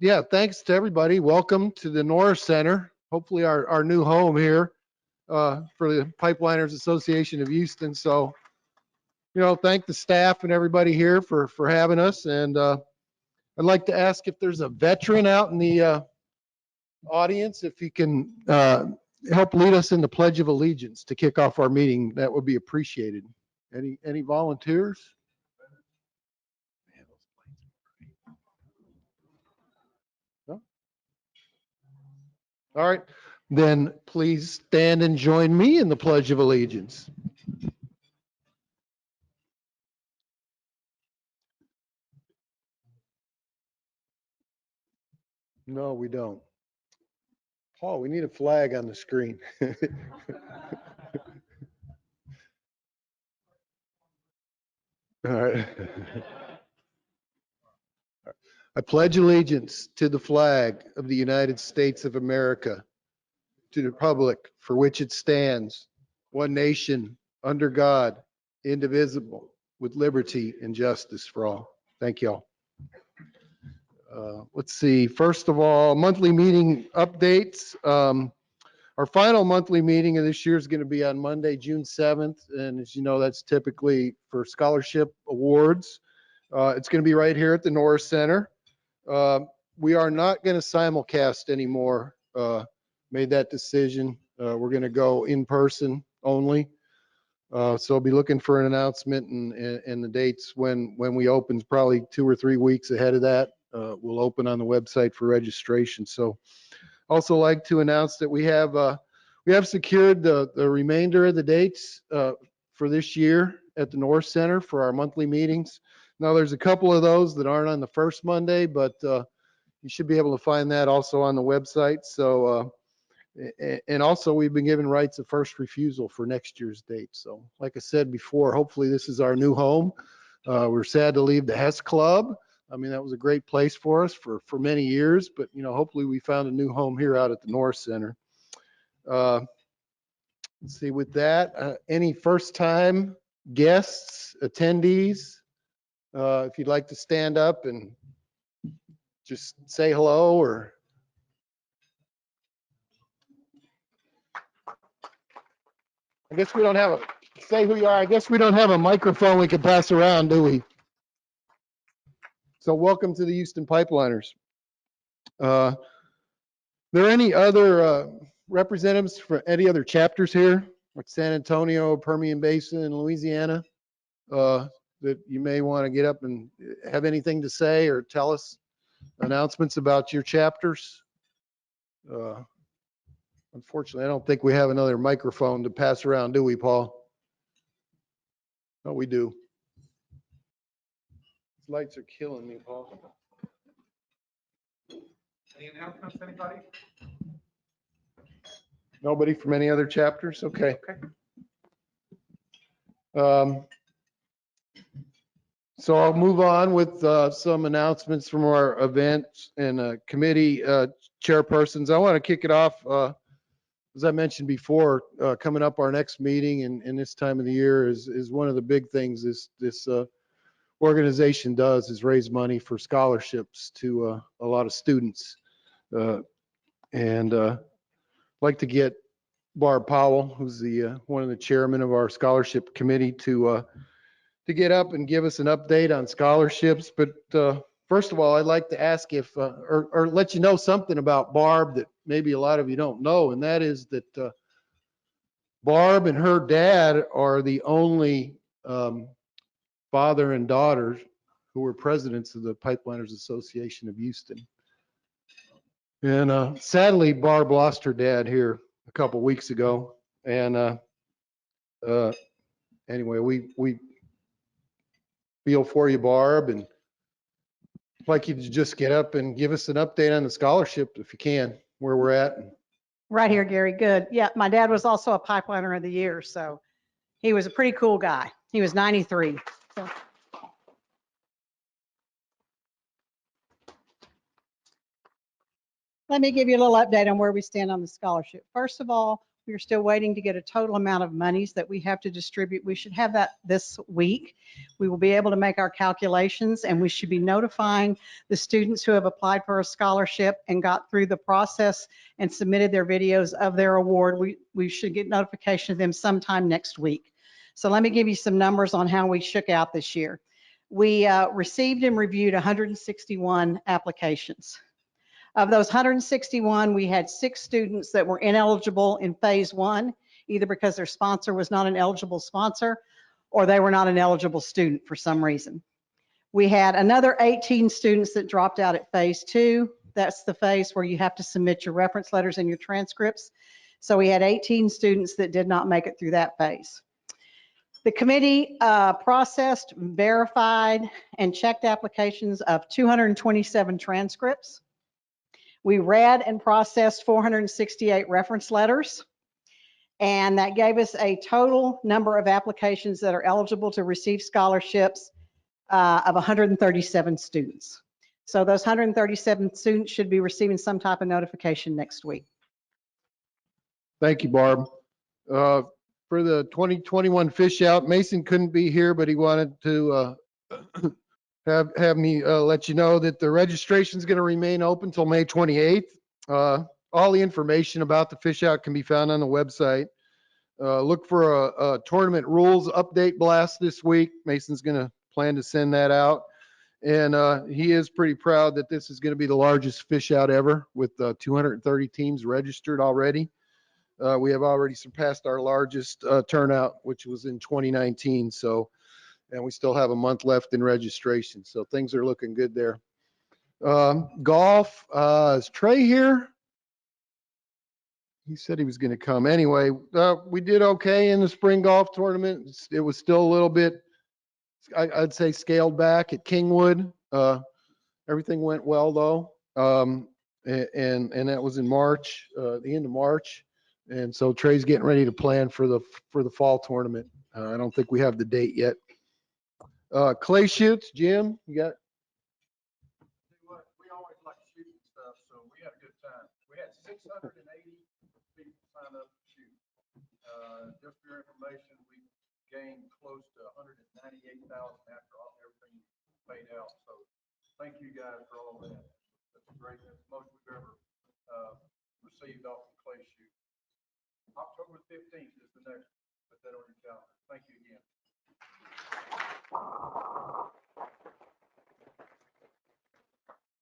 Yeah, thanks to everybody. Welcome to the Norris Center. Hopefully our new home here for the Pipeliners Association of Houston. So, thank the staff and everybody here for having us. And I'd like to ask if there's a veteran out in the audience, if you can help lead us in the Pledge of Allegiance to kick off our meeting, that would be appreciated. Any volunteers? All right, then please stand and join me in the Pledge of Allegiance. No, we don't. Paul, we need a flag on the screen. All right. I pledge allegiance to the flag of the United States of America, to the republic for which it stands, one nation, under God, indivisible, with liberty and justice for all. Thank you all. Let's see. First of all, monthly meeting updates. Our final monthly meeting of this year is going to be on Monday, June 7th. And as you know, that's typically for scholarship awards. It's going to be right here at the Norris Center. We are not going to simulcast anymore. Made that decision. We're going to go in person only. So I'll be looking for an announcement and the dates when we open, probably 2 or 3 weeks ahead of that. We'll open on the website for registration. So also like to announce that we have secured the remainder of the dates for this year at the North Center for our monthly meetings. Now there's a couple of those that aren't on the first Monday, but you should be able to find that also on the website. So and also we've been given rights of first refusal for next year's date. So like I said before, hopefully this is our new home. We're sad to leave the Hess Club. I mean, that was a great place for us for many years, but hopefully we found a new home here out at the North Center. Let's see, with that, any first time guests, attendees, if you'd like to stand up and just say hello or. I guess we don't have say who you are. I guess we don't have a microphone we can pass around, do we? So welcome to the Houston Pipeliners. There any other representatives for any other chapters here, like San Antonio, Permian Basin, and Louisiana, that you may want to get up and have anything to say or tell us announcements about your chapters? Unfortunately, I don't think we have another microphone to pass around, do we, Paul? No, we do. These lights are killing me, Paul. Any announcements, anybody? Nobody from any other chapters? Okay. So I'll move on with some announcements from our events and committee chairpersons. I want to kick it off, as I mentioned before, coming up our next meeting and this time of the year is one of the big things this organization does is raise money for scholarships to a lot of students. And I'd like to get Barb Powell, who's the one of the chairmen of our scholarship committee, to get up and give us an update on scholarships. But first of all, I'd like to ask if, or let you know something about Barb that maybe a lot of you don't know, and that is that Barb and her dad are the only father and daughter who were presidents of the Pipeliners Association of Houston. And sadly, Barb lost her dad here a couple weeks ago. And anyway, we feel for you, Barb, and I'd like you to just get up and give us an update on the scholarship if you can, where we're at. Right here, Gary. Good. Yeah, my dad was also a pipeliner of the year, so he was a pretty cool guy. He was 93. So. Let me give you a little update on where we stand on the scholarship. First of all, We are still waiting to get a total amount of monies that we have to distribute. We should have that this week. We will be able to make our calculations, and we should be notifying the students who have applied for a scholarship and got through the process and submitted their videos of their award. We should get notification of them sometime next week. So let me give you some numbers on how we shook out this year. We received and reviewed 161 applications. Of those 161, we had 6 students that were ineligible in phase 1, either because their sponsor was not an eligible sponsor or they were not an eligible student for some reason. We had another 18 students that dropped out at phase 2. That's the phase where you have to submit your reference letters and your transcripts. So we had 18 students that did not make it through that phase. The committee processed, verified, and checked applications of 227 transcripts. We read and processed 468 reference letters, and that gave us a total number of applications that are eligible to receive scholarships of 137 students. So those 137 students should be receiving some type of notification next week. Thank you, Barb. For the 2021 fish out, Mason couldn't be here, but he wanted to have me let you know that the registration is going to remain open until May 28th. All the information about the fish out can be found on the website. Look for a tournament rules update blast this week. Mason's going to plan to send that out. And he is pretty proud that this is going to be the largest fish out ever with 230 teams registered already. We have already surpassed our largest turnout, which was in 2019. So, and we still have a month left in registration. So things are looking good there. Golf, is Trey here? He said he was going to come. Anyway, we did okay in the spring golf tournament. It was still a little bit, I'd say, scaled back at Kingwood. Everything went well though. And that was in March, the end of March. And so Trey's getting ready to plan for the fall tournament. I don't think we have the date yet. Clay shoots, Jim, you got? We always like shooting stuff, so we had a good time. We had 680 people sign up to shoot. Just for your information, we gained close to 198,000 after everything paid out. So thank you guys for all that. That's great. That's the most we've ever received off the clay shoot. October 15th is the next. Put that on your calendar. Thank you again.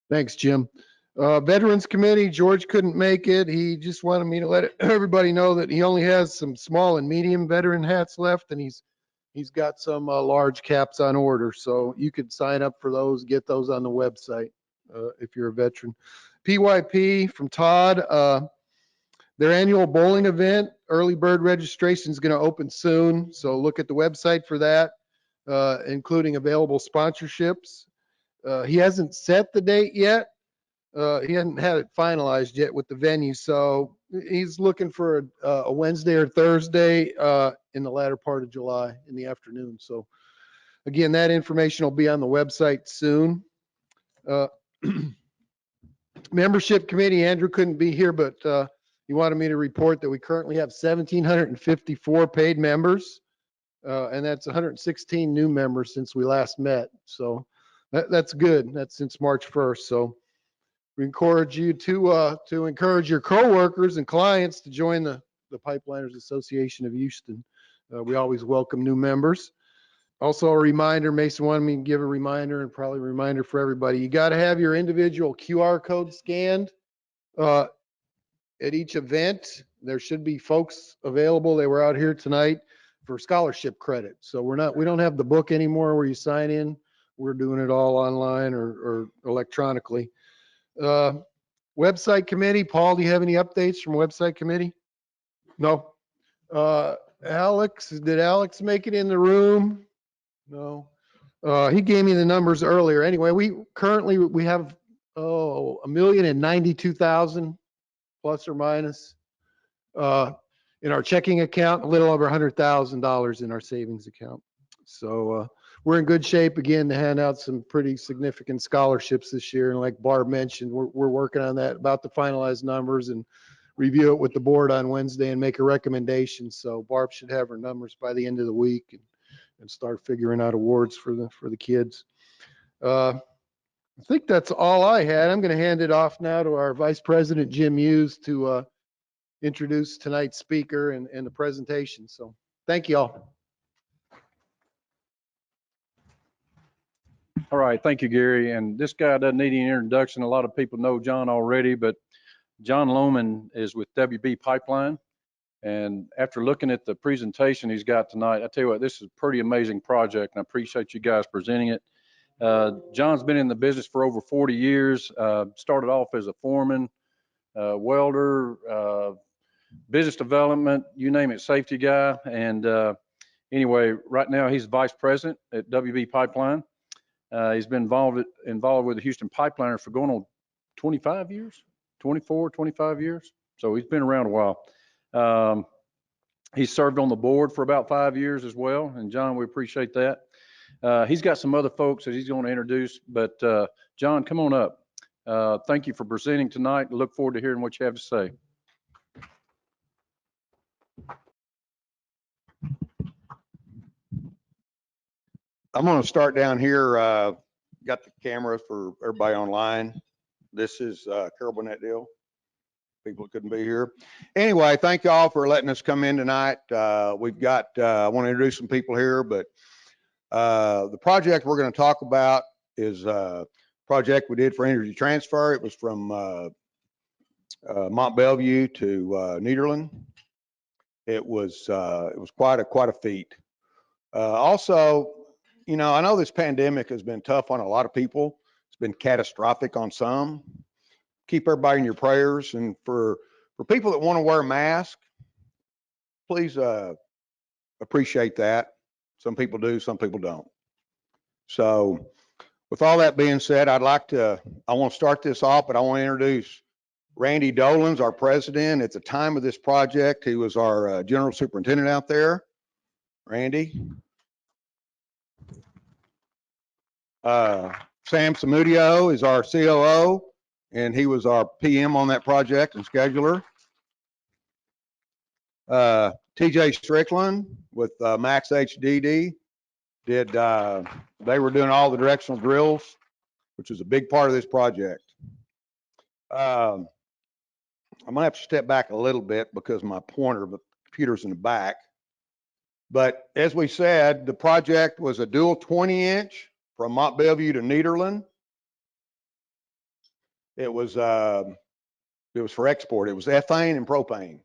Thanks, Jim. Veterans Committee, George couldn't make it. He just wanted me to let everybody know that he only has some small and medium veteran hats left, and he's got some large caps on order. So you could sign up for those, get those on the website if you're a veteran. PYP from Todd, their annual bowling event, early bird registration is going to open soon. So look at the website for that, including available sponsorships. He hasn't set the date yet. He hasn't had it finalized yet with the venue. So he's looking for a Wednesday or Thursday in the latter part of July in the afternoon. So again, that information will be on the website soon. Membership committee, Andrew couldn't be here, but he wanted me to report that we currently have 1,754 paid members. And that's 116 new members since we last met. So that's good. That's since March 1st. So we encourage you to encourage your coworkers and clients to join the Pipeliners Association of Houston. We always welcome new members. Also a reminder, Mason wanted me to give a reminder, and probably a reminder for everybody. You got to have your individual QR code scanned at each event. There should be folks available. They were out here tonight for scholarship credit. So we don't have the book anymore where you sign in. We're doing it all online or electronically. Website committee, Paul, do you have any updates from website committee? No. Alex, did Alex make it in the room? No. He gave me the numbers earlier. Anyway, we have 1,092,000 plus or minus in our checking account, a little over $100,000 in our savings account. So we're in good shape again to hand out some pretty significant scholarships this year. And like Barb mentioned, we're working on that, about to finalize numbers and review it with the board on Wednesday and make a recommendation. So Barb should have her numbers by the end of the week and start figuring out awards for the kids. I think that's all I had. I'm going to hand it off now to our Vice President, Jim Hughes, to introduce tonight's speaker and the presentation. So thank you all. All right, thank you, Gary. And this guy doesn't need any introduction. A lot of people know John already, but John Lohman is with WB Pipeline. And after looking at the presentation he's got tonight, I tell you what, this is a pretty amazing project, and I appreciate you guys presenting it. John's been in the business for over 40 years, started off as a foreman, welder, business development, you name it, safety guy. And anyway, right now he's vice president at WB Pipeline. He's been involved with the Houston Pipeliners for going on 25 years, 24, 25 years. So he's been around a while. He's served on the board for about 5 years as well. And John, we appreciate that. He's got some other folks that he's going to introduce, but John, come on up. Thank you for presenting tonight. Look forward to hearing what you have to say. I'm going to start down here. Got the cameras for everybody online. This is Carol Burnett deal. People couldn't be here. Anyway, thank you all for letting us come in tonight. We've got, I want to introduce some people here, but the project we're going to talk about is a project we did for energy transfer. It was from Mont Belvieu to Nederland. It was quite a feat. Also, you know, I know this pandemic has been tough on a lot of people. It's been catastrophic on some. Keep everybody in your prayers. And for people that want to wear a mask, please appreciate that. Some people do, some people don't. So with all that being said, I want to start this off, but I want to introduce Randy Dolans, our president. At the time of this project, he was our general superintendent out there. Randy. Sam Samudio is our COO, and he was our PM on that project and scheduler. TJ Strickland with Max HDD they were doing all the directional drills, which is a big part of this project. I'm gonna have to step back a little bit because my pointer, the computer's in the back. But as we said, the project was a dual 20-inch from Mont Belvieu to Nederland. It was for export. It was ethane and propane.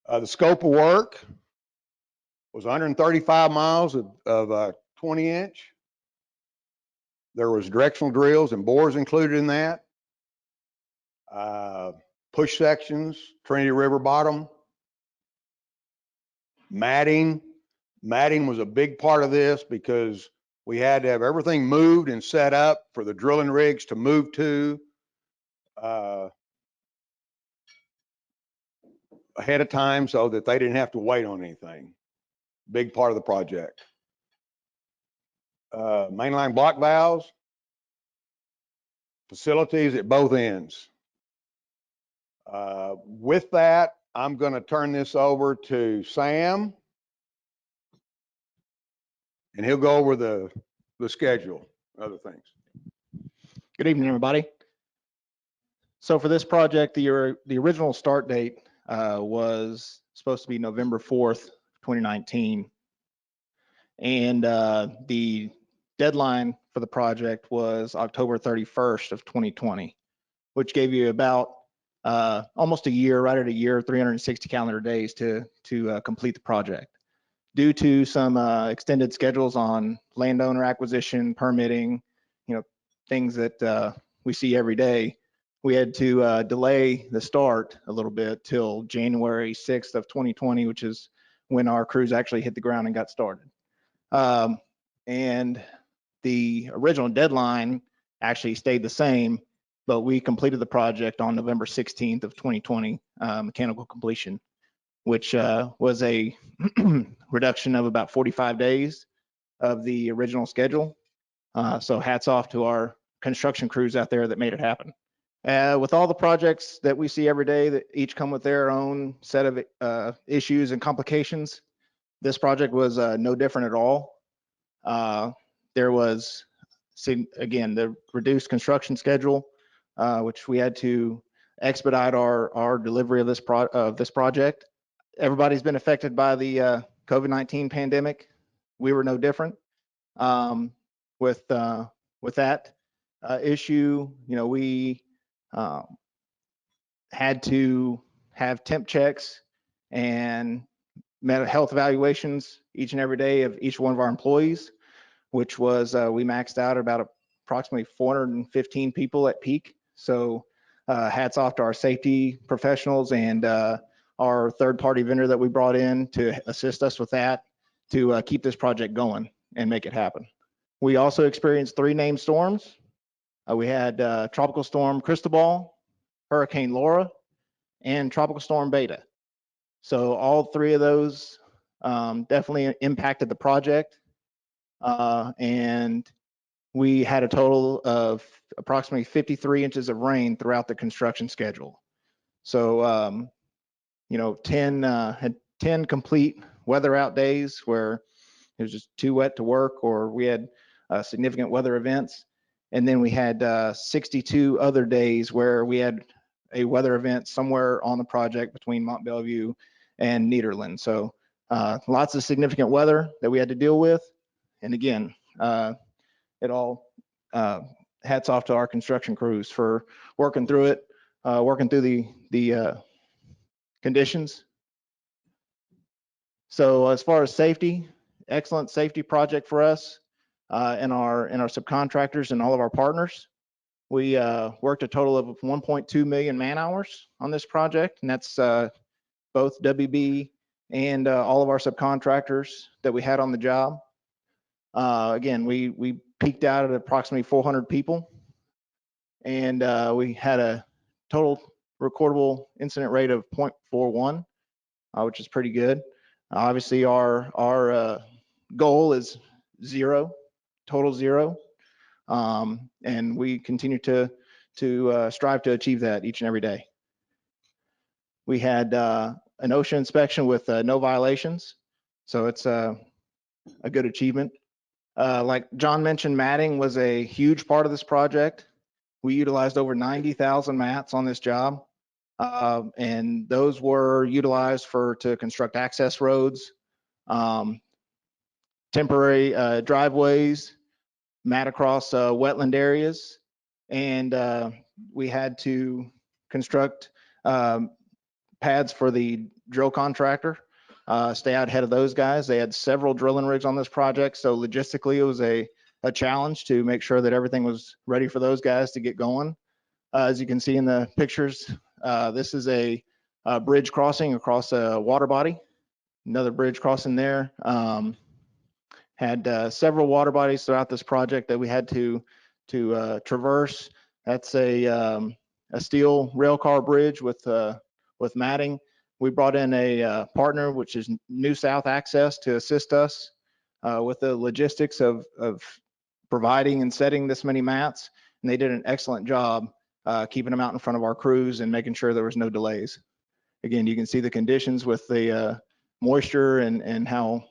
The scope of work was 135 miles of 20-inch. There was directional drills and bores included in that. Push sections, Trinity River bottom. Matting was a big part of this because we had to have everything moved and set up for the drilling rigs to move to ahead of time so that they didn't have to wait on anything. Big part of the project. Mainline block valves, facilities at both ends. With that, I'm going to turn this over to Sam, and he'll go over the schedule, other things. Good evening, everybody. So for this project, the original start date was supposed to be November 4th, 2019. And the deadline for the project was October 31st of 2020, which gave you about almost a year, right at a year, 360 calendar days to complete the project. Due to some extended schedules on landowner acquisition, permitting, you know, things that we see every day, we had to delay the start a little bit till January 6th of 2020, which is when our crews actually hit the ground and got started. And the original deadline actually stayed the same, but we completed the project on November 16th of 2020, mechanical completion, which was a reduction of about 45 days of the original schedule. So hats off to our construction crews out there that made it happen. With all the projects that we see every day that each come with their own set of issues and complications, this project was no different at all. There was, again, the reduced construction schedule, which we had to expedite our delivery of this project. Everybody's been affected by the COVID-19 pandemic. We were no different. With that issue, we had to have temp checks and mental health evaluations each and every day of each one of our employees, which was we maxed out about approximately 415 people at peak. So hats off to our safety professionals and our third-party vendor that we brought in to assist us with that to keep this project going and make it happen. We also experienced 3 named storms. We had Tropical Storm Cristobal, Hurricane Laura, and Tropical Storm Beta. So all 3 of those definitely impacted the project. And we had a total of approximately 53 inches of rain throughout the construction schedule. So, had 10 complete weather out days where it was just too wet to work, or we had significant weather events. And then we had 62 other days where we had a weather event somewhere on the project between Mont Belvieu and Nederland. So lots of significant weather that we had to deal with. And again, it all hats off to our construction crews for working through it, working through the conditions. So as far as safety, excellent safety project for us and our subcontractors and all of our partners. We worked a total of 1.2 million man hours on this project, and that's both WB and all of our subcontractors that we had on the job. Again, we peaked out at approximately 400 people, and we had a total recordable incident rate of 0.41, which is pretty good. Obviously, our goal is zero, total zero, and we continue to strive to achieve that each and every day. We had an OSHA inspection with no violations, so it's a good achievement. Like John mentioned, matting was a huge part of this project. We utilized over 90,000 mats on this job, and those were utilized to construct access roads, temporary driveways, mat across wetland areas, and we had to construct pads for the drill contractor. Stay out ahead of those guys. They had several drilling rigs on this project, so logistically it was a challenge to make sure that everything was ready for those guys to get going. As you can see in the pictures, this is a bridge crossing across a water body. Another bridge crossing there. Had several water bodies throughout this project that we had to traverse. That's a steel rail car bridge with matting. We brought in a partner, which is New South Access, to assist us with the logistics of providing and setting this many mats. And they did an excellent job keeping them out in front of our crews and making sure there was no delays. Again, you can see the conditions with the moisture and how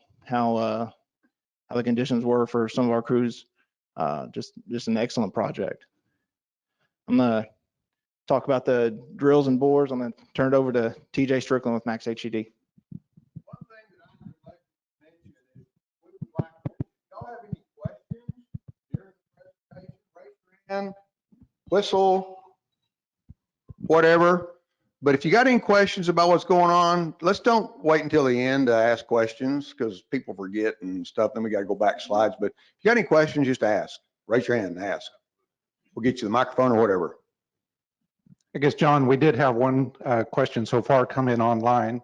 the conditions were for some of our crews. Just an excellent project. I'm gonna talk about the drills and bores. I'm gonna turn it over to TJ Strickland with Max HED. One thing that I would like to mention is, we would like, if y'all have any questions during the presentation, raise your hand, Whistle, whatever. But if you got any questions about what's going on, let's don't wait until the end to ask questions, because people forget and stuff. Then we got to go back slides. But if you got any questions, just ask. Raise your hand and ask. We'll get you the microphone or whatever. I guess, John, we did have one question so far come in online.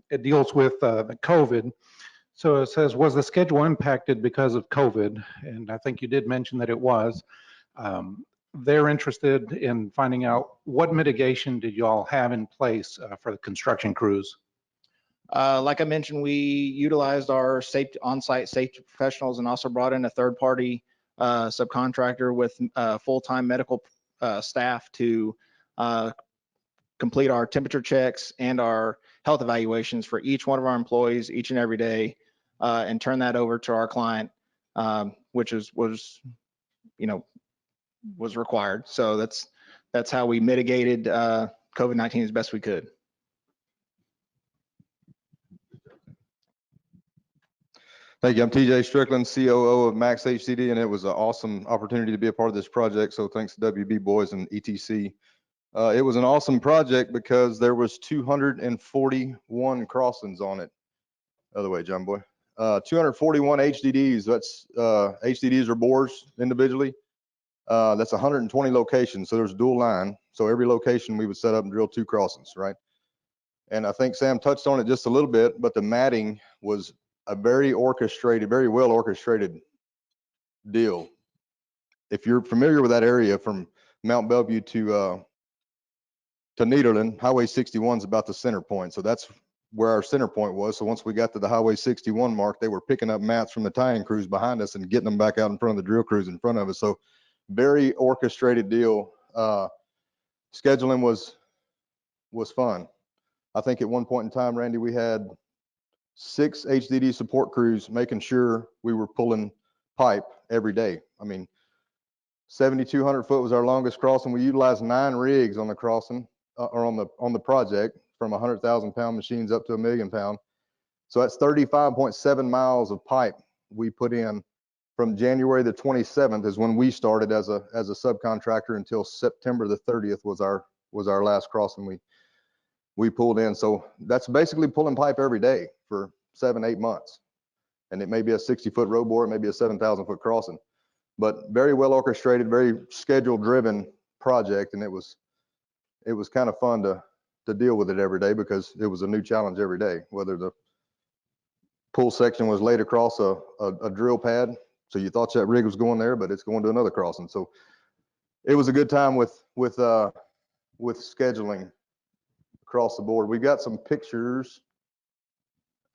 It deals with the COVID. So it says, was the schedule impacted because of COVID? And I think you did mention that it was. They're interested in finding out what mitigation did you all have in place for the construction crews? Like I mentioned, we utilized our on-site safety professionals and also brought in a third-party subcontractor with full-time medical staff to complete our temperature checks and our health evaluations for each one of our employees each and every day, and turn that over to our client, which was required. So that's how we mitigated COVID-19 as best we could. Thank you. I'm TJ Strickland, COO of Max HCD, and it was an awesome opportunity to be a part of this project. So thanks to WB Boys and ETC. It was an awesome project because there was 241 crossings on it. Other way, John Boy. 241 HDDs. That's HDDs are bores individually. That's 120 locations. So there's dual line. So every location we would set up and drill 2 crossings, right? And I think Sam touched on it just a little bit, but the matting was a very orchestrated, very well orchestrated deal. If you're familiar with that area from Mount Bellevue to Nederland, Highway 61 is about the center point. So that's where our center point was. So once we got to the Highway 61 mark, they were picking up mats from the tie-in crews behind us and getting them back out in front of the drill crews in front of us. So very orchestrated deal. Scheduling was fun. I think at one point in time, Randy, we had 6 HDD support crews making sure we were pulling pipe every day. I mean, 7,200 foot was our longest crossing. We utilized 9 rigs on the crossing or on the project, from 100,000 pound machines up to 1 million pound. So that's 35.7 miles of pipe we put in from January the 27th is when we started as a subcontractor until September the 30th was our last crossing we pulled in. So that's basically pulling pipe every day for 7-8 months. And it may be a 60-foot road bore, it may be a 7,000-foot crossing, but very well orchestrated, very schedule driven project. And it was kind of fun to deal with it every day because it was a new challenge every day, whether the pull section was laid across a drill pad. So you thought that rig was going there, but it's going to another crossing. So it was a good time with scheduling across the board. We've got some pictures.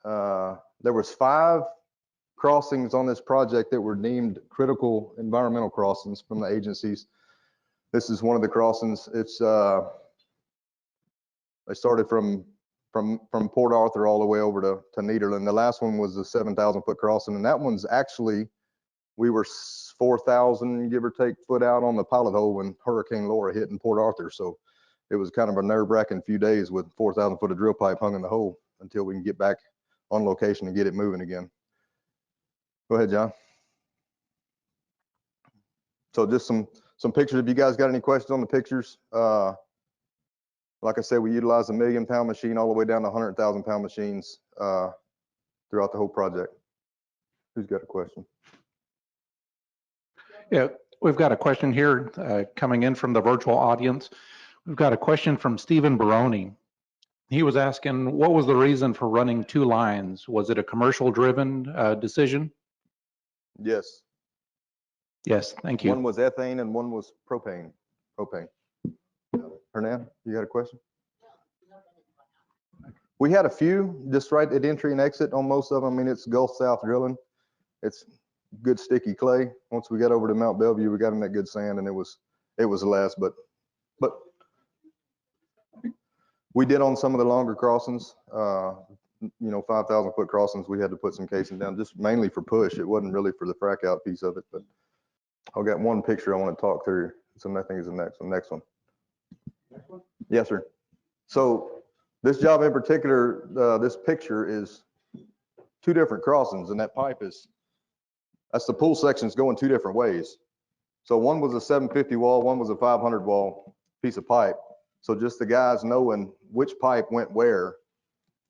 There was 5 crossings on this project that were deemed critical environmental crossings from the agencies. This is one of the crossings. It's they started from Port Arthur all the way over to Nederland. The last one was a 7,000 foot crossing, and that one's actually, we were 4,000 give or take foot out on the pilot hole when Hurricane Laura hit in Port Arthur. So it was kind of a nerve-wracking few days with 4,000 foot of drill pipe hung in the hole until we can get back on location and get it moving again. Go ahead, John. So just some pictures. If you guys got any questions on the pictures, like I said, we utilized a 1 million pound machine all the way down to 100,000 pound machines throughout the whole project. Who's got a question? Yeah, we've got a question here coming in from the virtual audience. We've got a question from Stephen Baroni. He was asking, what was the reason for running 2 lines? Was it a commercial driven decision? Yes. Yes, thank you. One was ethane and one was propane. Hernan, you got a question? We had a few just right at entry and exit on most of them. I mean, it's Gulf South drilling. It's good sticky clay. Once we got over to Mount Bellevue, we got in that good sand, and it was less, but we did on some of the longer crossings, 5,000 foot crossings, we had to put some casing down just mainly for push. It wasn't really for the frac out piece of it, but I've got one picture I want to talk through. So nothing is the next one. Yes, sir. So this job in particular, this picture is 2 different crossings, and that pipe that's the pull sections going 2 different ways. So one was a 750 wall, one was a 500 wall piece of pipe. So just the guys knowing which pipe went where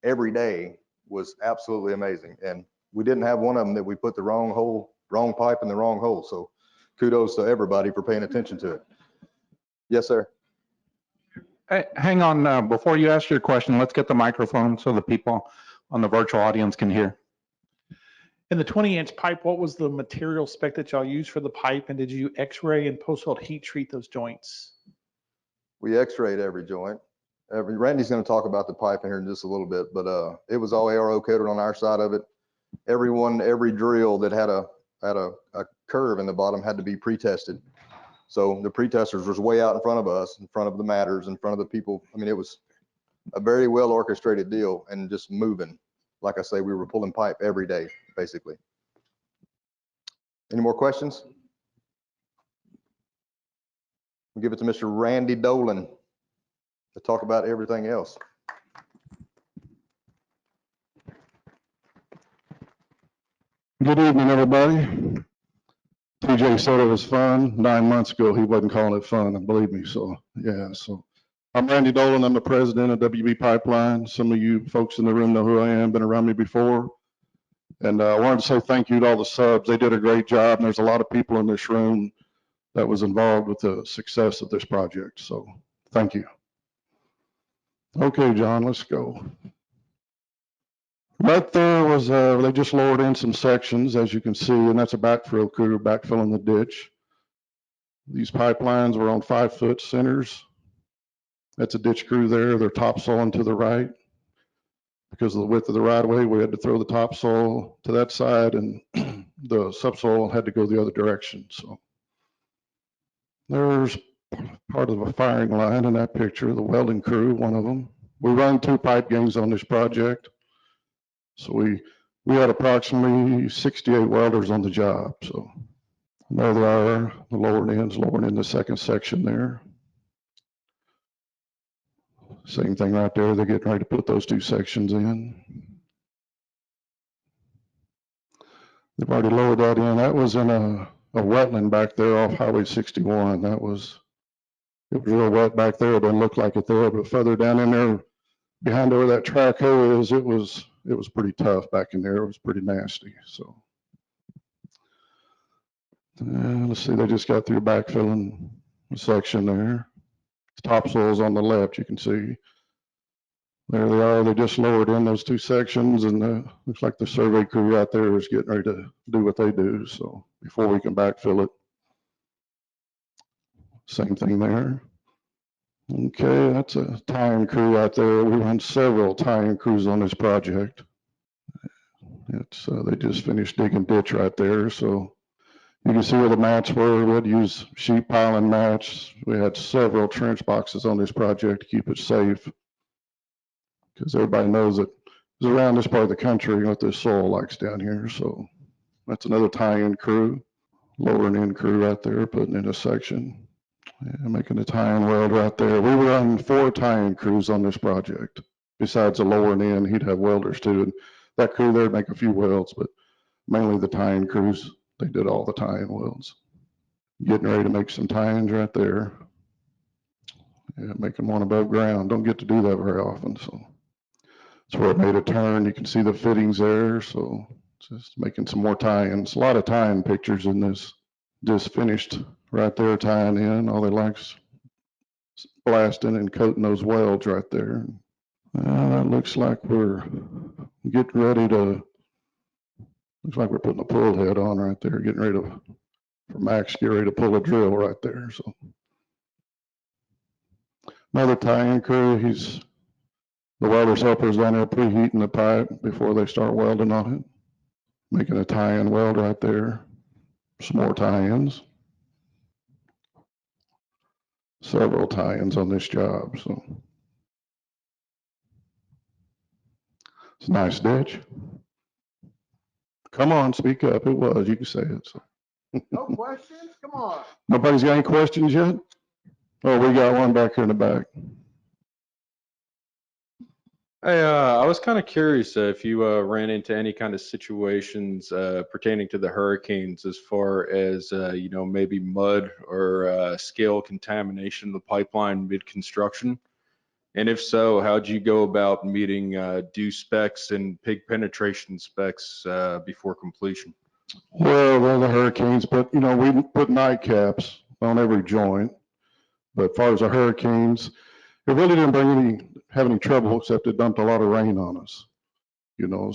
every day was absolutely amazing. And we didn't have one of them that we put the wrong pipe in the wrong hole. So kudos to everybody for paying attention to it. Yes, sir. Hey, hang on, before you ask your question, let's get the microphone so the people on the virtual audience can hear. In the 20-inch pipe, what was the material spec that y'all used for the pipe, and did you X-ray and post-weld heat treat those joints? We X-rayed every joint. Randy's going to talk about the pipe in here in just a little bit, but it was all ARO coated on our side of it. Every drill that had a curve in the bottom had to be pre-tested. So the pretesters was way out in front of us, in front of the matters, in front of the people. I mean, it was a very well orchestrated deal and just moving. Like I say, we were pulling pipe every day, basically. Any more questions? We'll give it to Mr. Randy Dolan to talk about everything else. Good evening, everybody. TJ said it was fun. 9 months ago, he wasn't calling it fun, and believe me. So, yeah. So, I'm Randy Dolan. I'm the president of WB Pipeline. Some of you folks in the room know who I am, been around me before. And I wanted to say thank you to all the subs. They did a great job. And there's a lot of people in this room that was involved with the success of this project. So, thank you. Okay, John, let's go. Right there was, they just lowered in some sections, as you can see, and that's a backfill crew backfilling the ditch. These pipelines were on 5-foot centers. That's a ditch crew there. They're topsoiling to the right. Because of the width of the right of way, we had to throw the topsoil to that side and the subsoil had to go the other direction. So there's part of a firing line in that picture, the welding crew, one of them. We run 2 pipe gangs on this project. So we had approximately 68 welders on the job. So there they are, the lowering in the second section there. Same thing right there. They're getting ready to put those 2 sections in. They've already lowered that in. That was in a wetland back there off Highway 61. It was real wet back there. It doesn't look like it there, but further down in there, behind where that track hoe is, it was pretty tough back in there. It was pretty nasty. So let's see, they just got through backfilling the section there. Topsoil's on the left, you can see. There they are. They just lowered in those 2 sections, and looks like the survey crew out there is getting ready to do what they do. So before we can backfill it, same thing there. Okay, that's a tie-in crew out there. We run several tie-in crews on this project. They just finished digging ditch right there. So you can see where the mats were. We had to use sheet piling mats. We had several trench boxes on this project to keep it safe. Because everybody knows that it's around this part of the country what this soil likes down here. So that's another tie-in crew, lowering in crew right there, putting in a section. Yeah, making a tie-in weld right there. We were running 4 tie-in crews on this project. Besides the lowering in, he'd have welders too. And that crew there'd make a few welds, but mainly the tie-in crews, they did all the tie-in welds. Getting ready to make some tie-ins right there. Yeah, making one above ground. Don't get to do that very often. So that's where it made a turn. You can see the fittings there. So just making some more tie-ins. A lot of tie-in pictures in this. Just finished right there tying in. All they like's blasting and coating those welds right there. That looks like we're getting ready to, looks like we're putting a pull head on right there, getting ready to, for Max, get ready to pull a drill right there. So another tie-in crew, the welder's helper's down there preheating the pipe before they start welding on it. Making a tie-in weld right there. Some more tie-ins. Several tie-ins on this job, so. It's a nice ditch. Come on, speak up. It was, you can say it. So. No questions? Come on. Nobody's got any questions yet? Oh, we got one back here in the back. Hey, I was kind of curious if you ran into any kind of situations pertaining to the hurricanes as far as, maybe mud or scale contamination of the pipeline mid-construction. And if so, how'd you go about meeting due specs and pig penetration specs before completion? Well, the hurricanes, but we put night caps on every joint. But as far as the hurricanes, it really didn't have any trouble except it dumped a lot of rain on us.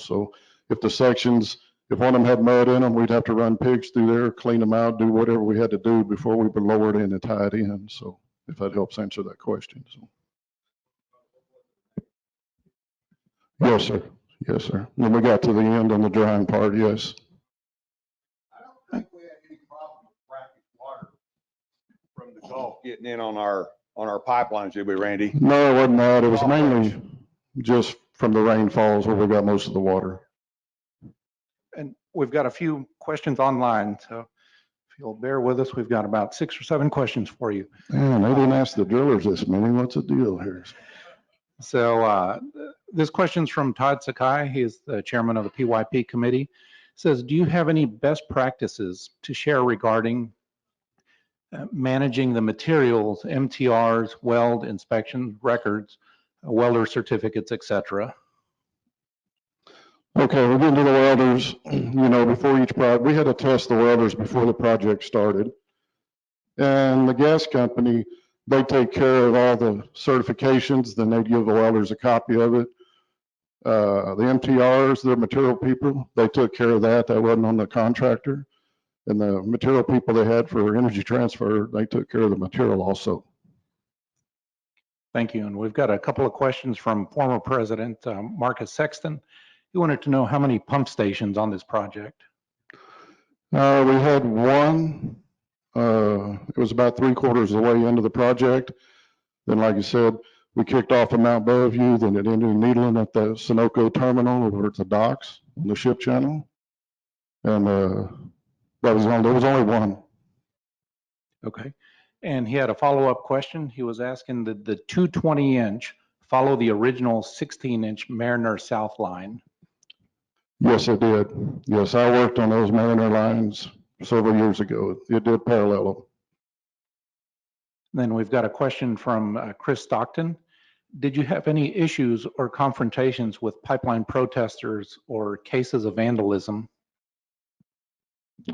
So if the sections, if one of them had mud in them, we'd have to run pigs through there, clean them out, do whatever we had to do before we would lower it in and tie it in. So if that helps answer that question. So. Yes, sir. Yes, sir. When we got to the end on the drying part, yes. I don't think we had any problem with brackish water. off getting in on our pipelines, did we, Randy? No, it wasn't that. It was Operation. mainly just from the rainfalls where we got most of the water. And we've got a few questions online, so if you'll bear with us, we've got about 6 or 7 questions for you. Man, they didn't ask the drillers this many. What's the deal here? So this question's from Todd Sakai. He is the chairman of the PYP committee. Says, do you have any best practices to share regarding managing the materials, MTRs, weld inspections, records, welder certificates, et cetera? Okay, we're getting to the welders. Before each project, we had to test the welders before the project started. And the gas company, they take care of all the certifications, then they give the welders a copy of it. The MTRs, their material people, they took care of that. That wasn't on the contractor. And the material people they had for energy transfer, they took care of the material also. Thank you. And we've got a couple of questions from former President Marcus Sexton. He wanted to know how many pump stations on this project. We had one. It was about 3/4 of the way into the project. Then, like you said, we kicked off at Mount Bellevue, then it ended in Needland at the Sunoco terminal over at the docks on the ship channel. And there was only one. Okay. And he had a follow-up question. He was asking, did the 220-inch follow the original 16-inch Mariner South line? Yes, it did. Yes, I worked on those Mariner lines several years ago. It did parallel them. Then we've got a question from Chris Stockton. Did you have any issues or confrontations with pipeline protesters or cases of vandalism?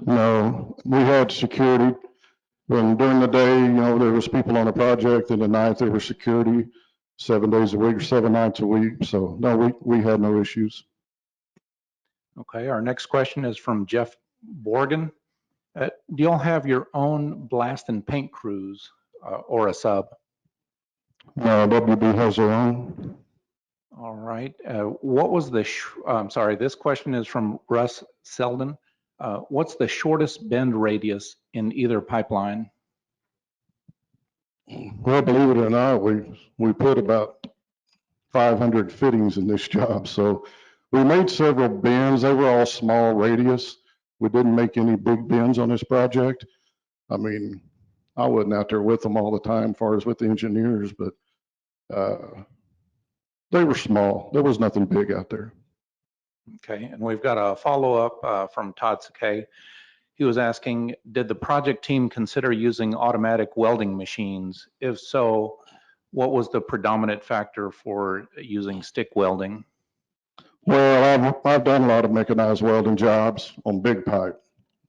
No, we had security. When during the day, there was people on the project, and at night there was security 7 days a week or 7 nights a week. So no, we had no issues. Okay, our next question is from Jeff Borgen. Do y'all have your own blast and paint crews or a sub? WB has their own. All right. What was the, I'm sorry, this question is from Russ Selden. What's the shortest bend radius in either pipeline? Well, believe it or not, we put about 500 fittings in this job. So we made several bends. They were all small radius. We didn't make any big bends on this project. I mean, I wasn't out there with them all the time as far as with the engineers, but they were small. There was nothing big out there. Okay, and we've got a follow-up from Todd Sakai. He was asking, did the project team consider using automatic welding machines? If so, what was the predominant factor for using stick welding? Well, I've done a lot of mechanized welding jobs on big pipe,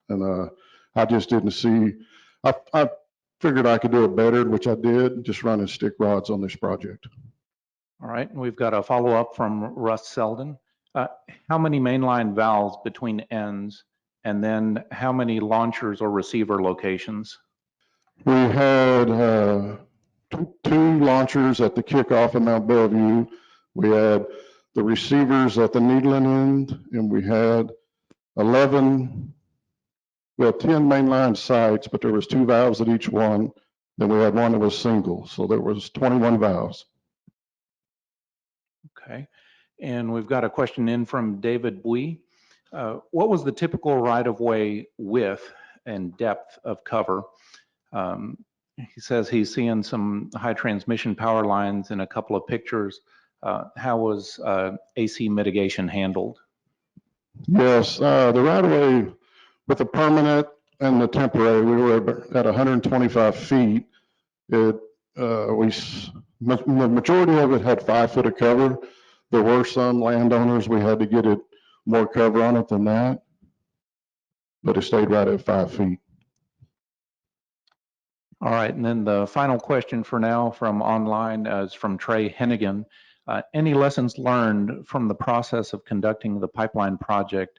and I just didn't see, I figured I could do it better, which I did, just running stick rods on this project. All right, and we've got a follow-up from Russ Selden. How many mainline valves between ends, and then how many launchers or receiver locations? We had two launchers at the kickoff in Mount Bellevue. We had the receivers at the Needland end, and we had 10 mainline sites, but there was 2 valves at each one. Then we had one that was single, so there was 21 valves. Okay, and we've got a question in from David Bui. What was the typical right-of-way width and depth of cover? He says he's seeing some high transmission power lines in a couple of pictures. How was AC mitigation handled? Yes, the right-of-way with the permanent and the temporary, we were at 125 feet. The majority of it had 5 foot of cover. There were some landowners, we had to get it more cover on it than that, but it stayed right at 5 feet. All right, and then the final question for now from online is from Trey Hennigan. Any lessons learned from the process of conducting the pipeline project?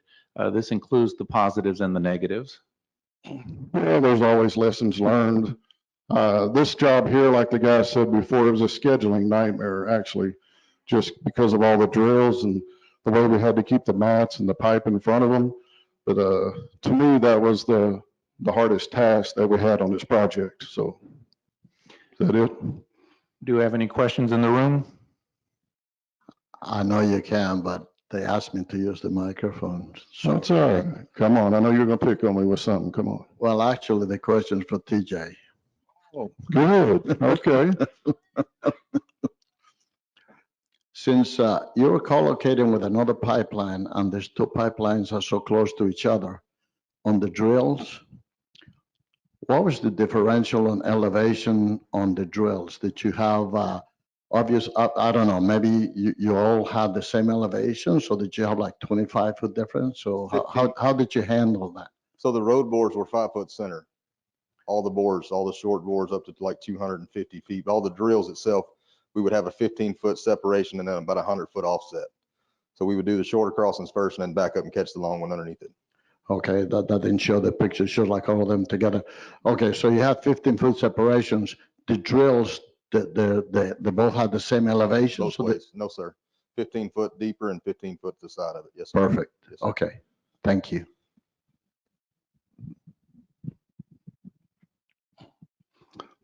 This includes the positives and the negatives. Well, there's always lessons learned. This job here, like the guy said before, it was a scheduling nightmare, actually, just because of all the drills and the way we had to keep the mats and the pipe in front of them. But to me, that was the hardest task that we had on this project. So Is that it? Do you have any questions in the room? I know you can, but they asked me to use the microphone. So, That's all right. Come on. I know you're gonna pick on me with something. Come on. well, actually, the question's for TJ. Good. Okay. Since you're co-locating with another pipeline and these two pipelines are so close to each other, on the drills, what was the differential on elevation on the drills? Did you have I don't know, maybe you all had the same elevation, so did you have like 25-foot difference? So how did you handle that? So the road bores were 5-foot center. All the bores, all the short bores up to like 250 feet. All the drills itself, we would have a 15-foot separation and then about a 100-foot offset. So we would do the shorter crossings first and then back up and catch the long one underneath it. Okay, that didn't show the picture, it showed like all of them together. Okay, so you had 15-foot separations. The drills, they both had the same elevation? Both So ways. No, sir. 15-foot deeper and 15-foot to the side of it. Yes, sir. Perfect. Yes, sir. Okay, thank you.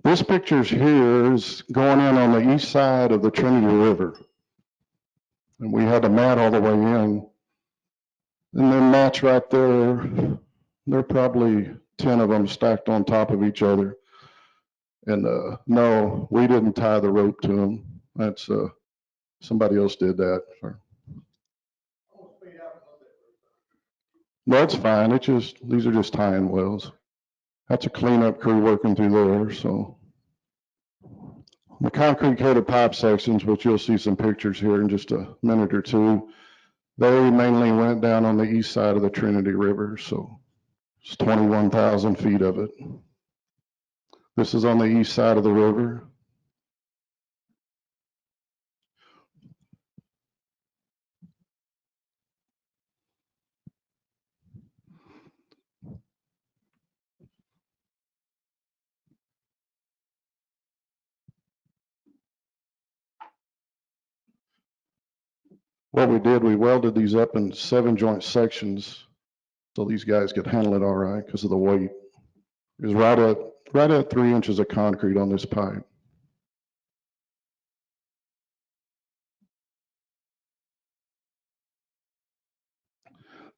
This picture's here is going in on the east side of the Trinity River. And we had a mat all the way in. And then mats right there, there are probably 10 of them stacked on top of each other. And no, we didn't tie the rope to them. That's somebody else did that. That's fine. These are just tying wells. That's a cleanup crew working through there, so. The concrete coated pipe sections, which you'll see some pictures here in just a minute or two, they mainly went down on the east side of the Trinity River, so it's 21,000 feet of it. This is on the east side of the river. What we did, we welded these up in 7 joint sections so these guys could handle it all right because of the weight. It was right at 3 inches of concrete on this pipe.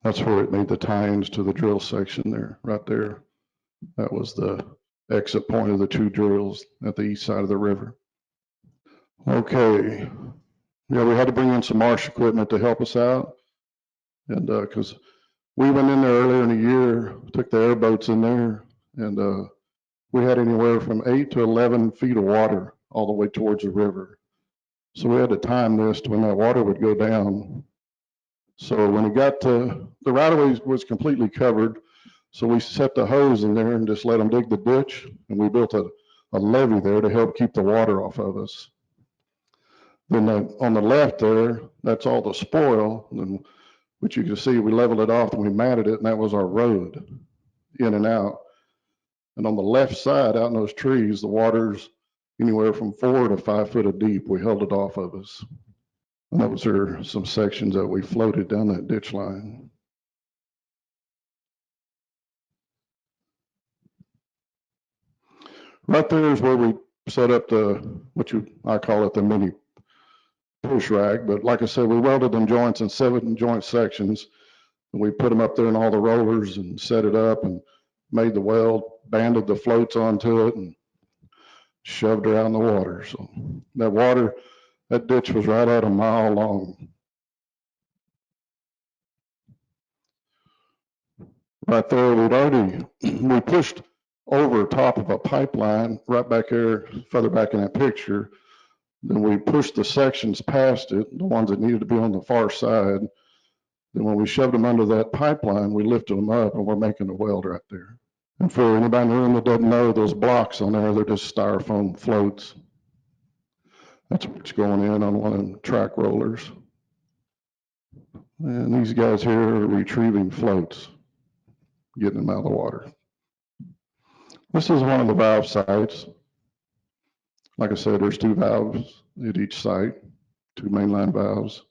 That's where it made the tie-ins to the drill section there, right there. That was the exit point of the 2 drills at the east side of the river. Okay. Yeah, we had to bring in some marsh equipment to help us out. And because we went in there earlier in the year, took the airboats in there, and we had anywhere from 8 to 11 feet of water all the way towards the river. So we had to time this to when that water would go down. So when it got to, the right of way was completely covered. So we set the hose in there and just let them dig the ditch. And we built a levee there to help keep the water off of us. Then on the left there, that's all the spoil, and which you can see we leveled it off and we matted it, and that was our road in and out. And on the left side, out in those trees, the water's anywhere from 4 to 5 foot of deep. We held it off of us. And those are some sections that we floated down that ditch line. Right there is where we set up I call it the mini push rack, but like I said, we welded them joints in 7 joint sections. And we put them up there in all the rollers and set it up and made the weld, banded the floats onto it and shoved her out in the water. So that ditch was right at a mile long. Right there, we pushed over top of a pipeline right back there, further back in that picture. Then we pushed the sections past it, the ones that needed to be on the far side. Then when we shoved them under that pipeline, we lifted them up and we're making a weld right there. And for anybody in the room that doesn't know, those blocks on there, they're just styrofoam floats. That's what's going in on one of them track rollers. And these guys here are retrieving floats, getting them out of the water. This is one of the valve sites. Like I said, there's 2 valves at each site, 2 mainline valves.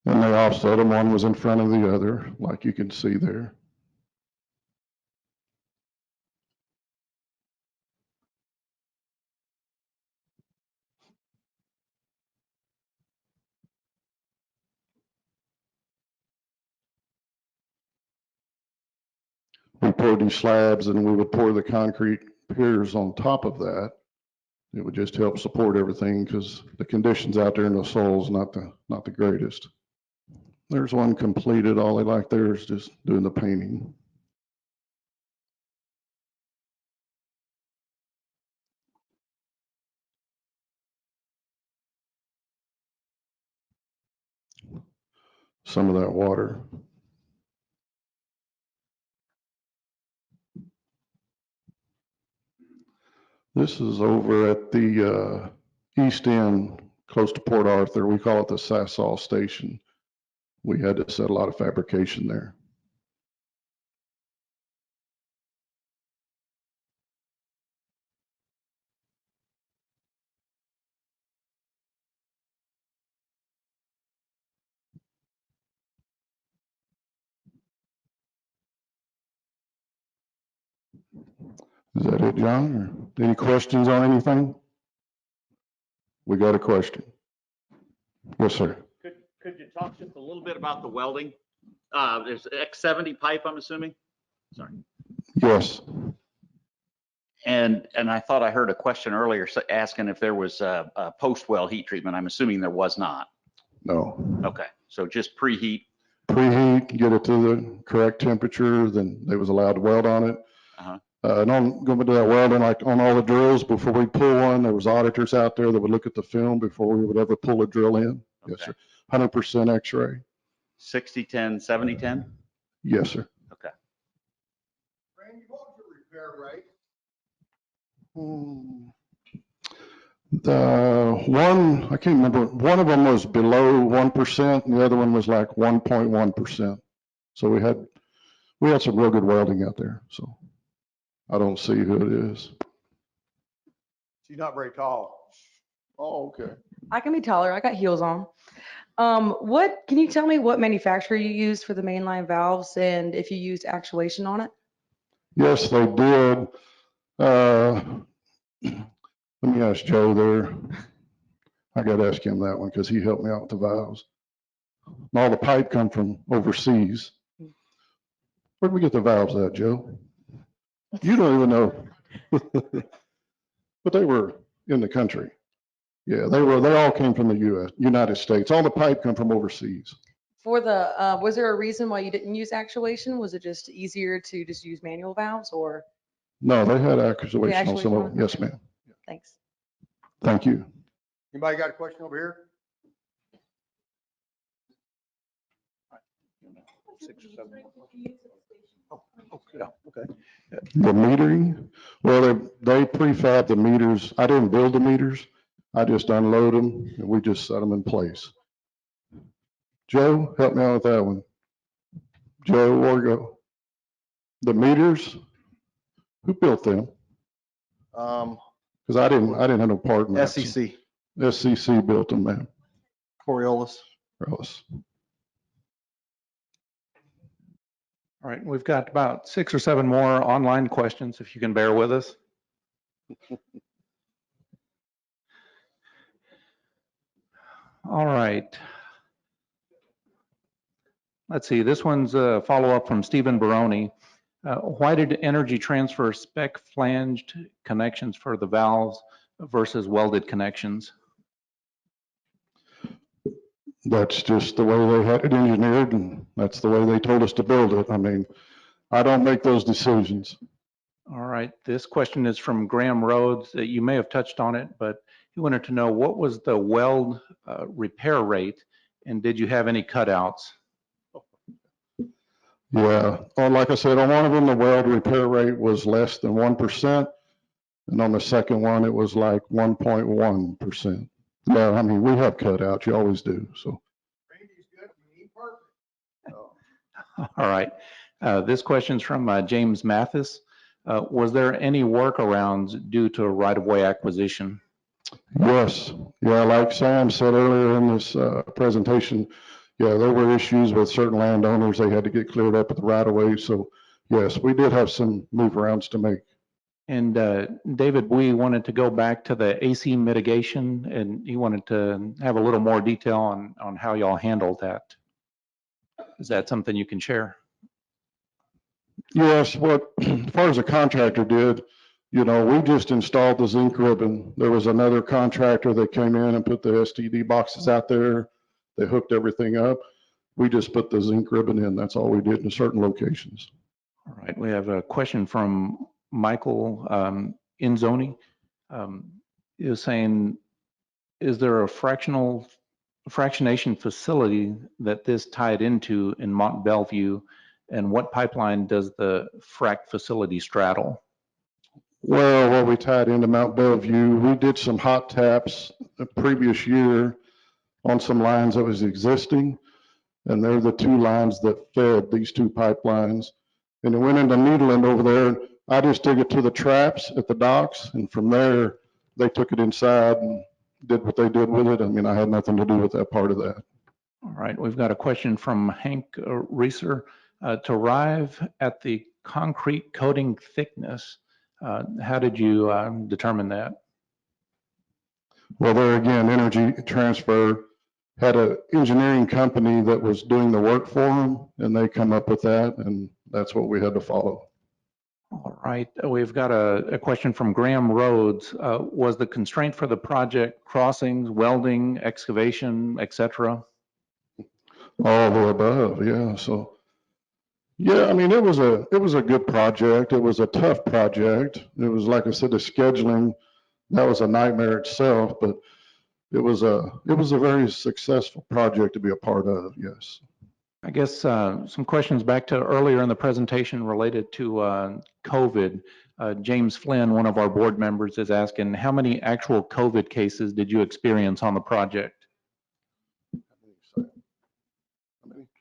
And they offset them. One was in front of the other, like you can see there. we poured these slabs and we would pour the concrete piers on top of that. It would just help support everything because the conditions out there in the soil's not the greatest. There's one completed. All they like there is just doing the painting. Some of that water. This is over at the east end, close to Port Arthur. We call it the Sasol Station. We had to set a lot of fabrication there. Is that it, John? Or any questions on anything? We got a question. Yes, sir. Could you talk just a little bit about the welding? There's X70 pipe, I'm assuming? Sorry. Yes. And I thought I heard a question earlier asking if there was a post-weld heat treatment. I'm assuming there was not. No. Okay, so just preheat. Preheat, get it to the correct temperature, then they was allowed to weld on it. Uh-huh. And on going to that welding, like on all the drills, before we pull one, there was auditors out there that would look at the film before we would ever pull a drill in. Yes, Okay. sir. 100% X-ray. 60-10, 70-10? Yes, sir. Okay. Randy, what was your repair rate? The one, I can't remember, one of them was below 1% and the other one was like 1.1%. So we had some real good welding out there. So I don't see who it is. She's not very tall. Oh, okay. I can be taller. I got heels on. Can you tell me what manufacturer you used for the mainline valves and if you used actuation on it? Yes, they did. Let me ask Joe there. I got to ask him that one because he helped me out with the valves. And all the pipe come from overseas. Where'd we get the valves at, Joe? You don't even know. But they were in the country. Yeah, they all came from the United States. All the pipe come from overseas. For the, was there a reason why you didn't use actuation? Was it just easier to just use manual valves or? No, they had actuation on actuation some of on them. Yes, ma'am. Thanks. Thank you. Anybody got a question over here? 6 or 7 more. Oh, yeah, okay. The metering, well, they prefab the meters. I didn't build the meters. I just unload them and we just set them in place. Joe, help me out with that one. Joe Orgo. The meters, who built them? Because I didn't have no part in that. SEC, SCC built them, man. Coriolis. Gross. All right, we've got about 6 or 7 more online questions, if you can bear with us. All right. Let's see, this one's a follow-up from Stephen Baroni. Why did Energy transfer spec flanged connections for the valves versus welded connections? That's just the way they had it engineered and that's the way they told us to build it. I mean, I don't make those decisions. All right, this question is from Graham Rhodes. You may have touched on it, but he wanted to know what was the weld repair rate and did you have any cutouts? Yeah, or like I said, on one of them, the weld repair rate was less than 1%. And on the second one, it was like 1.1%. Yeah, I mean, we have cutouts, you always do, so. Randy's good, he ain't perfect. All right, this question's from James Mathis. Was there any workarounds due to a right-of-way acquisition? Yes, yeah, like Sam said earlier in this presentation, yeah, there were issues with certain landowners. They had to get cleared up at the right of way. So yes, we did have some move arounds to make. And David, we wanted to go back to the AC mitigation and he wanted to have a little more detail on how y'all handled that. Is that something you can share? Yes, what, as far as the contractor did, you know, we just installed the zinc ribbon. There was another contractor that came in and put the STD boxes out there. They hooked everything up. We just put the zinc ribbon in. That's all we did in certain locations. All right, we have a question from Michael Inzoni. He was saying, is there a fractionation facility that this tied into in Mont Bellevue? And what pipeline does the frac facility straddle? Well, what we tied into Mount Bellevue, we did some hot taps the previous year on some lines that was existing. And they're the two lines that fed these two pipelines. And it went into Needland over there. I just took it to the traps at the docks. And from there, they took it inside and did what they did with it. I mean, I had nothing to do with that part of that. All right, we've got a question from Hank Reeser. To arrive at the concrete coating thickness, how did you determine that? Well, there again, Energy Transfer had an engineering company that was doing the work for them, and they come up with that, and that's what we had to follow. All right, we've got a question from Graham Rhodes. Was the constraint for the project crossings, welding, excavation, etc.? All the above, yeah. So, yeah, I mean, it was a good project. It was a tough project. It was, like I said, the scheduling, that was a nightmare itself, but it was a very successful project to be a part of, yes. I guess some questions back to earlier in the presentation related to COVID. James Flynn, one of our board members, is asking, how many actual COVID cases did you experience on the project?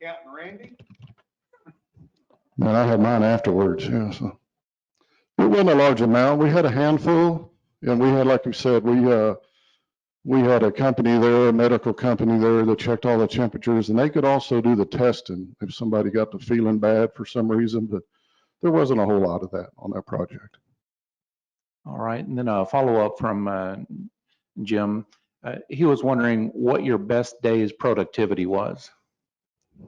Counting Randy? Man, I had mine afterwards, yeah. So it wasn't a large amount. We had a handful, and we had, like we said, we had a company there, a medical company there that checked all the temperatures, and they could also do the testing if somebody got to feeling bad for some reason, but there wasn't a whole lot of that on that project. All right, and then a follow-up from Jim. He was wondering what your best day's productivity was.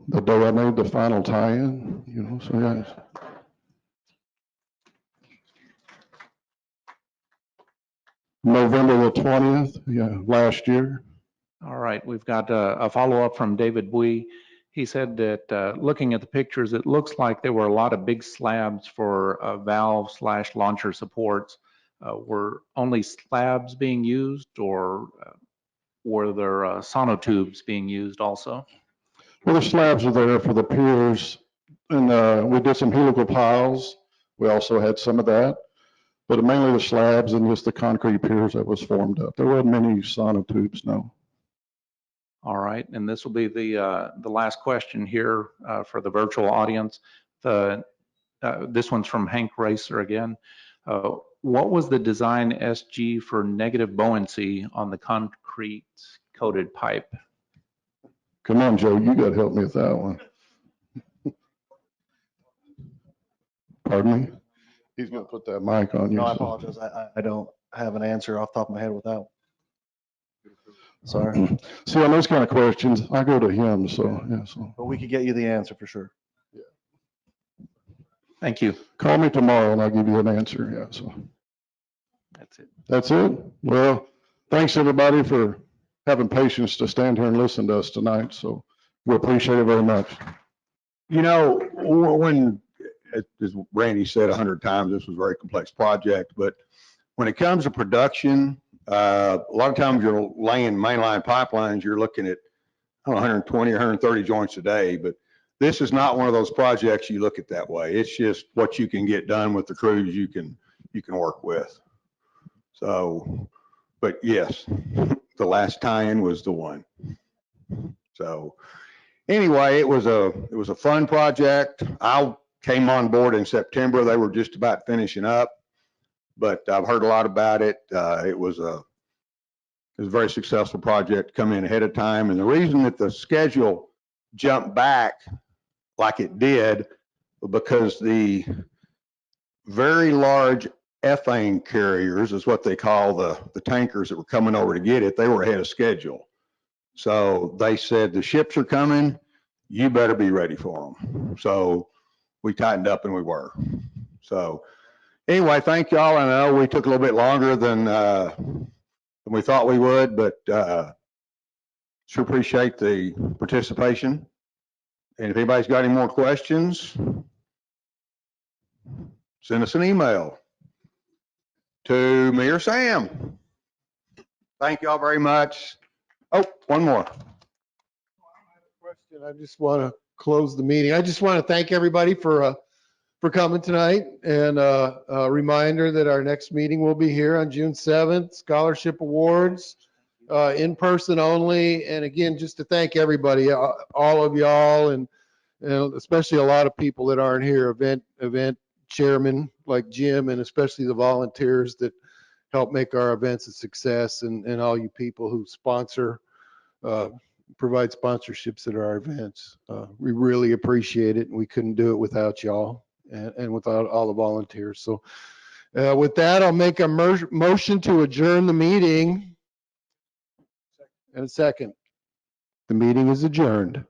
The day I made the final tie-in, you know, so yeah. November the 20th, yeah, last year. All right, we've got a follow-up from David Bui. He said that looking at the pictures, it looks like there were a lot of big slabs for valve/launcher supports. Were only slabs being used, or were there sonotubes being used also? Well, the slabs are there for the piers, and we did some helical piles. We also had some of that, but mainly the slabs and just the concrete piers that was formed up. There weren't many sonotubes, no. All right, and this will be the last question here for the virtual audience. This one's from Hank Racer again. What was the design SG for negative buoyancy on the concrete coated pipe? Come on, Joe, you got to help me with that one. Pardon me? He's going to put that mic on you. No, I so. apologize. I don't have an answer off the top of my head with that one. Sorry. See, on those kind of questions, I go to him, so, yeah. So. But we could get you the answer for sure. Thank you. Call me tomorrow and I'll give you an answer, yeah, so. That's it. That's it? Well, thanks everybody for having patience to stand here and listen to us tonight, so we appreciate it very much. You know, when, as Randy said 100 times, this was a very complex project, but when it comes to production, a lot of times you're laying mainline pipelines, you're looking at 120 or 130 joints a day, but this is not one of those projects you look at that way. It's just what you can get done with the crews you can work with. So, but yes, the last tie-in was the one. So anyway, it was a fun project. I came on board in September. They were just about finishing up, but I've heard a lot about it. It was a very successful project to come in ahead of time. And the reason that the schedule jumped back like it did was because the very large ethane carriers is what they call the tankers that were coming over to get it. They were ahead of schedule. So they said, the ships are coming, you better be ready for them. So we tightened up and we were. So anyway, thank y'all. I know we took a little bit longer than we thought we would, but sure appreciate the participation. And if anybody's got any more questions, send us an email to me or Sam. Thank y'all very much. Oh, one more. Question. I just want to close the meeting. I just want to thank everybody for coming tonight, and a reminder that our next meeting will be here on June 7th, scholarship awards, in person only. And again, just to thank everybody, all of y'all, and especially a lot of people that aren't here, event chairman like Jim, and especially the volunteers that help make our events a success, and all you people who sponsor, provide sponsorships at our events. We really appreciate it. We couldn't do it without y'all and without all the volunteers. So with that, I'll make a motion to adjourn the meeting. And a second. The meeting is adjourned.